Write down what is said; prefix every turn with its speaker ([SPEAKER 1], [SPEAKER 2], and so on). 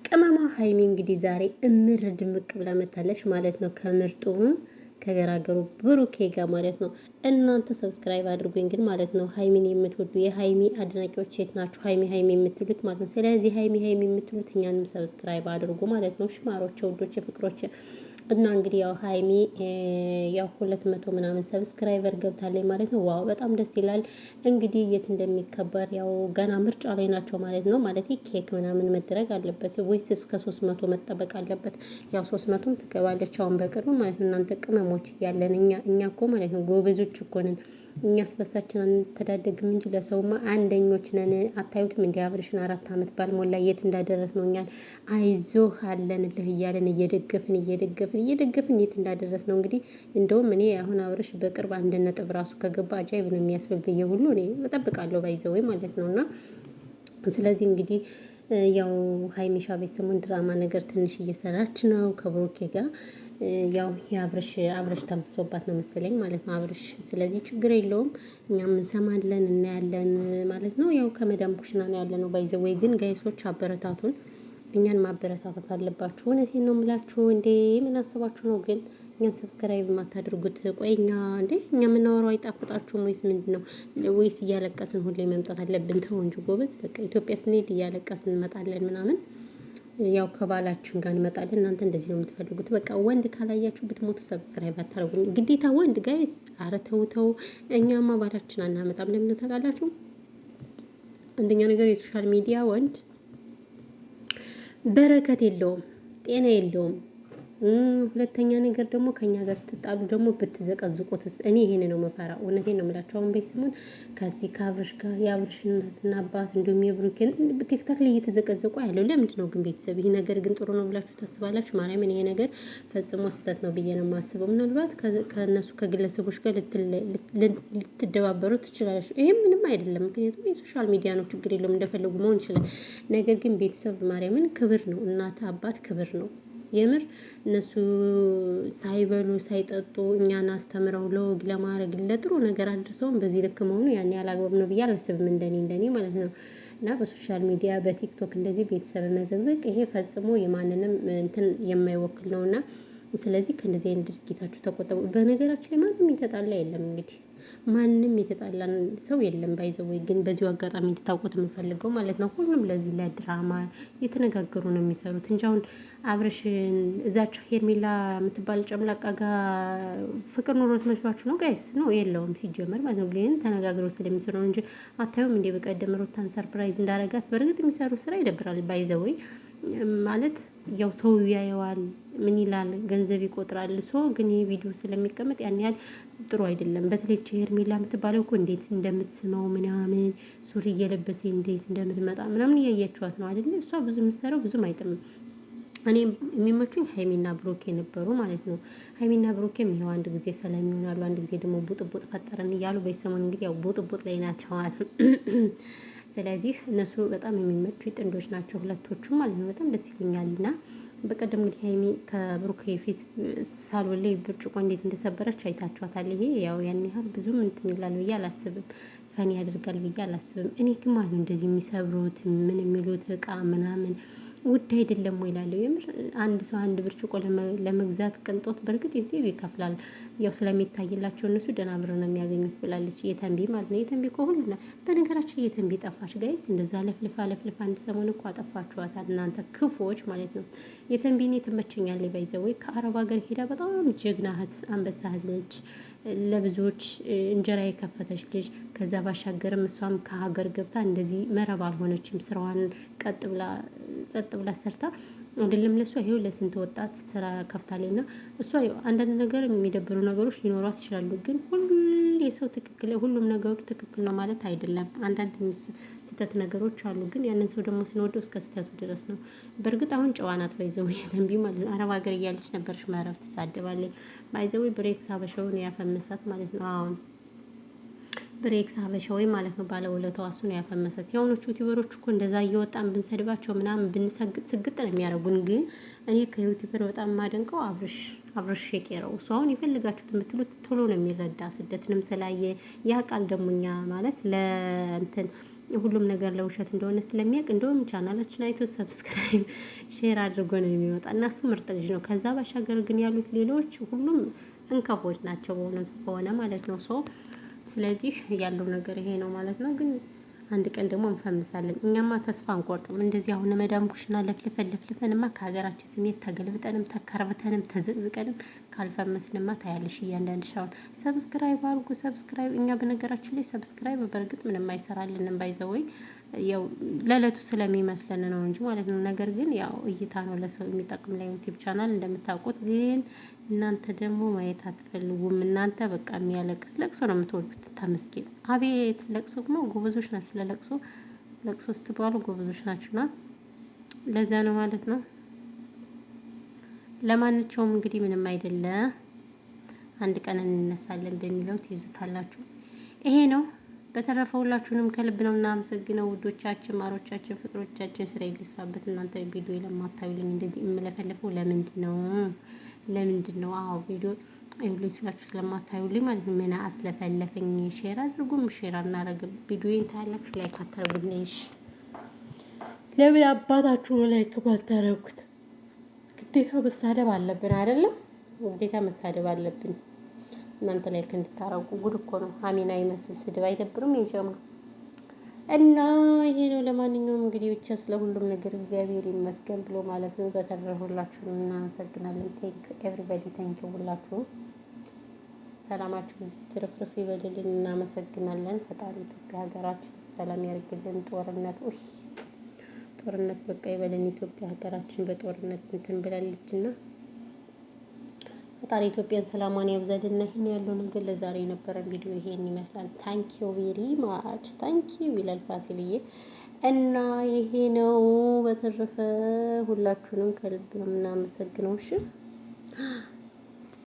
[SPEAKER 1] ቅመማ ሀይሚ እንግዲህ ዛሬ እምር ድምቅ ብላ መታለች ማለት ነው። ከምርጡ ከገራገሩ ብሩኬ ጋር ማለት ነው። እናንተ ሰብስክራይብ አድርጉኝ ግን ማለት ነው። ሀይሚን የምትወዱ የሀይሚ አድናቂዎች የት ናችሁ? ሀይሚ ሀይሚ የምትሉት ማለት ነው። ስለዚህ ሀይሚ ሀይሚ የምትሉት እኛንም ሰብስክራይብ አድርጉ ማለት ነው። ሽማሮች፣ ውዶች፣ ፍቅሮች እና እንግዲህ ያው ሀይሚ ያው 200 ምናምን ሰብስክራይበር ገብታለች ማለት ነው። ዋው በጣም ደስ ይላል። እንግዲህ የት እንደሚከበር ያው ገና ምርጫ ላይ ናቸው ማለት ነው። ማለት ኬክ ምናምን መደረግ አለበት ወይስ እስከ 300 መጠበቅ አለበት? ያው 300ም ትገባለች አሁን በቅርቡ ማለት ነው። እናንተ ቅመሞች ያለን እኛ እኮ ማለት ነው ጎበዞች እኮ ነን። እኛስ በሳችን አንተዳደግም እንጂ ለሰውማ አንደኞች ነን። አታዩትም? እንዲ አብርሽን 4 ዓመት ባልሞላ የት እንዳደረስ ነው እኛን አይዞህ አለንልህ እያለን እየደገፍን የት እንዳደረስ ነው። እንግዲህ እንደውም እኔ አሁን አብርሽ በቅርብ 1 ነጥብ ራሱ ከገባ አጃይብ ነው የሚያስብል ብዬ ሁሉ እኔ እጠብቃለሁ ባይዘወይ ማለት ነው። እና ስለዚህ እንግዲህ ያው ሀይሚሻ ቤት ሰሞን ድራማ ነገር ትንሽ እየሰራች ነው ከብሩኬ ጋር ያው አብርሽ ተንፍሶባት ነው መሰለኝ ማለት ነው አብርሽ። ስለዚህ ችግር የለውም እኛም እንሰማለን እናያለን ማለት ነው። ያው ከመዳም ኩሽና ነው ያለነው ባይዘወይ ግን ጋይሶች አበረታቱን። እኛን ማበረታታት አለባችሁ። እውነቴን ነው የምላችሁ። እንዴ ምን አስባችሁ ነው ግን እኛን ሰብስክራይብ የማታደርጉት? ቆይ እኛ የምናወራው አይጣፍጣችሁም ወይስ ምንድነው? ወይስ እያለቀስን ሁሌ መምጣት አለብን? ተው እንጂ ጎበዝ። በቃ ኢትዮጵያ ስንሄድ እያለቀስን እንመጣለን ምናምን ያው ከባላችን ጋር እንመጣለን። እናንተ እንደዚህ ነው የምትፈልጉት? በቃ ወንድ ካላያችሁ ብትሞቱ ሰብስክራይብ አታደርጉኝ ግዴታ ወንድ ጋይስ። አረ ተው ተው። እኛማ ባላችን አናመጣም። ለምን ታውቃላችሁ? አንደኛ ነገር የሶሻል ሚዲያ ወንድ በረከት የለውም፣ ጤና የለውም። ሁለተኛ ነገር ደግሞ ከኛ ጋር ስትጣሉ ደግሞ ብትዘቀዝቁትስ? እኔ ይሄን ነው መፈራ። እውነቴን ነው የምላቸው። አሁን ቤተሰቡን ከዚህ ከአብርሽ ጋር የአብርሽ እናትና አባት እንዲሁም የብሩኬን ቲክታክ ላይ እየተዘቀዘቁ ያለው ለምንድን ነው ግን? ቤተሰብ ይሄ ነገር ግን ጥሩ ነው ብላችሁ ታስባላችሁ? ማርያምን ይሄ ነገር ፈጽሞ ስህተት ነው ብዬ ነው የማስበው። ምናልባት ከእነሱ ከግለሰቦች ጋር ልትደባበሩ ትችላለች። ይሄም ምንም አይደለም፣ ምክንያቱም የሶሻል ሚዲያ ነው፣ ችግር የለውም፣ እንደፈለጉ መሆን ይችላል። ነገር ግን ቤተሰብ ማርያምን ክብር ነው፣ እናት አባት ክብር ነው። የምር እነሱ ሳይበሉ ሳይጠጡ እኛን አስተምረው ለወግ ለማድረግ ለጥሩ ነገር አድርሰውን በዚህ ልክ መሆኑ ያን ያህል አግባብ ነው ብዬ አላስብም። እንደኔ ማለት ነው። እና በሶሻል ሚዲያ በቲክቶክ እንደዚህ ቤተሰብ መዘግዘቅ ይሄ ፈጽሞ የማንንም እንትን የማይወክል ነውና ስለዚህ ከእንደዚህ አይነት ድርጊታችሁ ተቆጠቡ። በነገራችን ላይ ማንም የተጣላ የለም። እንግዲህ ማንም የተጣላን ሰው የለም። ባይዘወይ ግን በዚሁ አጋጣሚ እንድታውቁት የምፈልገው ማለት ነው ሁሉም ለዚህ ለድራማ የተነጋገሩ ነው የሚሰሩት እንጂ አሁን አብረሽን እዛች ሄርሜላ የምትባል ጨምላቃ ጋር ፍቅር ኑሮት መስሏችሁ ነው ጋይስ? ነው የለውም ሲጀመር ማለት ነው። ግን ተነጋግረው ስለሚሰሩ ነው እንጂ አታዩም እንዴ? በቀደም ሩታን ሰርፕራይዝ እንዳረጋት በእርግጥ የሚሰሩ ስራ ይደብራል ባይዘወይ ማለት ያው ሰው ያየዋል፣ ምን ይላል፣ ገንዘብ ይቆጥራል። ሰው ግን ይሄ ቪዲዮ ስለሚቀመጥ ያን ያህል ጥሩ አይደለም። በተለይ ሄርሜላ የምትባለው እኮ እንዴት እንደምትስመው ምናምን ሱሪ እየለበሰ እንዴት እንደምትመጣ ምናምን እያያችኋት ነው አይደለ? እሷ ብዙ የምትሰራው ብዙም አይጥምም። እኔ የሚመቹኝ ሀይሚና ብሩኬ ነበሩ ማለት ነው። ሀይሚና ብሩኬም ይኸው አንድ ጊዜ ሰላም ይሆናሉ፣ አንድ ጊዜ ደግሞ ቡጥቡጥ ፈጠረን እያሉ በሰሞን እንግዲህ ያው ቡጥቡጥ ላይ ናቸው ማለት ነው። ስለዚህ እነሱ በጣም የሚመቹ ጥንዶች ናቸው ሁለቶቹ ማለት ነው። በጣም ደስ ይሉኛል። እና በቀደም እንግዲህ ሀይሚ ከብሩኬ ፊት ሳሎን ላይ ብርጭቆ እንዴት እንደሰበረች አይታችኋታል። ይሄ ያው ያን ያህል ብዙም እንትን ይላል ብዬ አላስብም፣ ፈን ያደርጋል ብዬ አላስብም። እኔ ግን ማለት ነው እንደዚህ የሚሰብሩት ምን የሚሉት እቃ ምናምን ውድ አይደለም ወይ እላለሁ። የምር አንድ ሰው አንድ ብርጭቆ ለመግዛት ቅንጦት በእርግጥ የት ይከፍላል። ያው ስለሚታይላቸው እነሱ ደህና ብር ነው የሚያገኙት ብላለች የተንቢ ማለት ነው። የተንቢ እኮ ሁሉና በነገራችን የተንቢ ጠፋች ጋይስ። እንደዛ ለፍልፋ አንድ ሰሞን እኮ አጠፋችኋታል እናንተ ክፉዎች ማለት ነው። የተንቢኔ ትመቸኛለች ባይዘወይ ከአረብ ሀገር ሄዳ በጣም ጀግና እህት አንበሳ እህት ነች። ለብዙዎች እንጀራ የከፈተች ልጅ። ከዛ ባሻገርም እሷም ከሀገር ገብታ እንደዚህ መረብ አልሆነችም። ስራዋን ጸጥ ብላ ሰርታ አይደለም ለእሷ ይሄው ለስንት ወጣት ስራ ከፍታለች። እና እሷ አንዳንድ ነገር የሚደብሩ ነገሮች ሊኖሯት ይችላሉ። ግን የሰው ትክክል ሁሉም ነገሩ ትክክል ነው ማለት አይደለም። አንዳንድ ስህተት ነገሮች አሉ። ግን ያንን ሰው ደግሞ ስንወደው እስከ ስህተቱ ድረስ ነው። በእርግጥ አሁን ጨዋ ናት ባይዘወይ ተንቢ ማለት ነው። አረብ ሀገር እያለች ነበረች መረብ ትሳደባለች። ባይዘወይ ብሬክስ ሀበሻውን ያፈመሳት ማለት ነው። አሁን ብሬክስ ሀበሻዊ ማለት ነው። ባለውለታዋ እሱ ነው ያፈመሳት። የሆኖቹ ዩቲዩበሮች እኮ እንደዛ እየወጣን ብንሰድባቸው ምናምን ስግጥ ነው የሚያደርጉን። ግን እኔ ከዩቲዩበር በጣም የማደንቀው አብርሽ የቄረው እሱ አሁን የፈልጋችሁት የምትሉት ቶሎ ነው የሚረዳ። ስደትንም ስላየ ያ ቃል ደግሞ እኛ ማለት ለእንትን ሁሉም ነገር ለውሸት እንደሆነ ስለሚያውቅ እንደውም ቻናላችን አይቶ ሰብስክራይብ ሼር አድርጎ ነው የሚወጣ እና እሱ ምርጥ ልጅ ነው። ከዛ ባሻገር ግን ያሉት ሌሎች ሁሉም እንከፎች ናቸው በእውነቱ ከሆነ ማለት ነው። ስለዚህ ያለው ነገር ይሄ ነው ማለት ነው። ግን አንድ ቀን ደግሞ እንፈምሳለን። እኛማ ተስፋ አንቆርጥም። እንደዚህ አሁን መዳም ኩሽና ለፍልፈንማ ከሀገራችን ስሜት ተገልብጠንም ተከርብተንም ተዘቅዝቀንም ካልፈመስንማ ታያለሽ። እያንዳንድ ሻውን ሰብስክራይብ አድርጉ ሰብስክራይብ። እኛ በነገራችን ላይ ሰብስክራይብ በእርግጥ ምንም አይሰራልንም ባይዘወይ ያው ለዕለቱ ስለሚመስለን ነው እንጂ ማለት ነው። ነገር ግን ያው እይታ ነው ለሰው የሚጠቅም ላይ ዩቲዩብ ቻናል እንደምታውቁት። ግን እናንተ ደግሞ ማየት አትፈልጉም። እናንተ በቃ የሚያለቅስ ለቅሶ ነው የምትወዱት። ተመስገን አቤት ለቅሶ ደግሞ ጎበዞች ናችሁ። ለቅሶ ስትባሉ ጎበዞች ናችሁና ለዛ ነው ማለት ነው። ለማንኛውም እንግዲህ ምንም አይደለ፣ አንድ ቀን እንነሳለን በሚለው ትይዙታላችሁ። ይሄ ነው። በተረፈ ሁላችሁንም ከልብ ነው እናመሰግነው ውዶቻችን፣ ማሮቻችን፣ ፍቅሮቻችን። ስራ ይልስራበት። እናንተ ቪዲዮ ለማታዩልኝ እንደዚህ የምለፈልፈው ለምንድን ነው? አዎ ቪዲዮ አይውልኝ ስላችሁ ስለማታዩልኝ ማለት ነው። ምን አስለፈለፈኝ? ሼር አድርጉም። ሼር አናረግም። ቪዲዮዬን ታያላችሁ፣ ላይክ አታረጉልኝ። እሺ ለምን አባታችሁ ላይክ ባታረጉት? ግዴታ መሳደብ አለብን አይደለም? ግዴታ መሳደብ አለብን። እናንተ ላይክ እንድታረጉ። ጉድ እኮ ነው። አሚና ይመስል ስድብ አይደብርም? ይጀምሩ እና ይሄ ነው። ለማንኛውም እንግዲህ ብቻ ስለ ሁሉም ነገር እግዚአብሔር ይመስገን ብሎ ማለት ነው። በተረፈ ሁላችሁንም እናመሰግናለን። ቴንክ ኤቭሪባዲ ቴንክ ሁላችሁም። ሰላማችሁ ትርፍርፍ ይበልልን። እናመሰግናለን። ፈጣሪ ኢትዮጵያ ሀገራችን ሰላም ያርግልን። ጦርነት በቃ ይበለን። ኢትዮጵያ ሀገራችን በጦርነት እንትን ብላለችና ፈጣሪ ኢትዮጵያን ሰላሟን ያብዛልና። ይሄን ያለው ነገር ለዛሬ የነበረን ቪዲዮ ይሄን ይመስላል። ታንኪዩ ቬሪ ማች ታንኪዩ ይላል ፋሲልዬ እና ይሄ ነው። በተረፈ ሁላችሁንም ከልብ ነው የምናመሰግነው። እሺ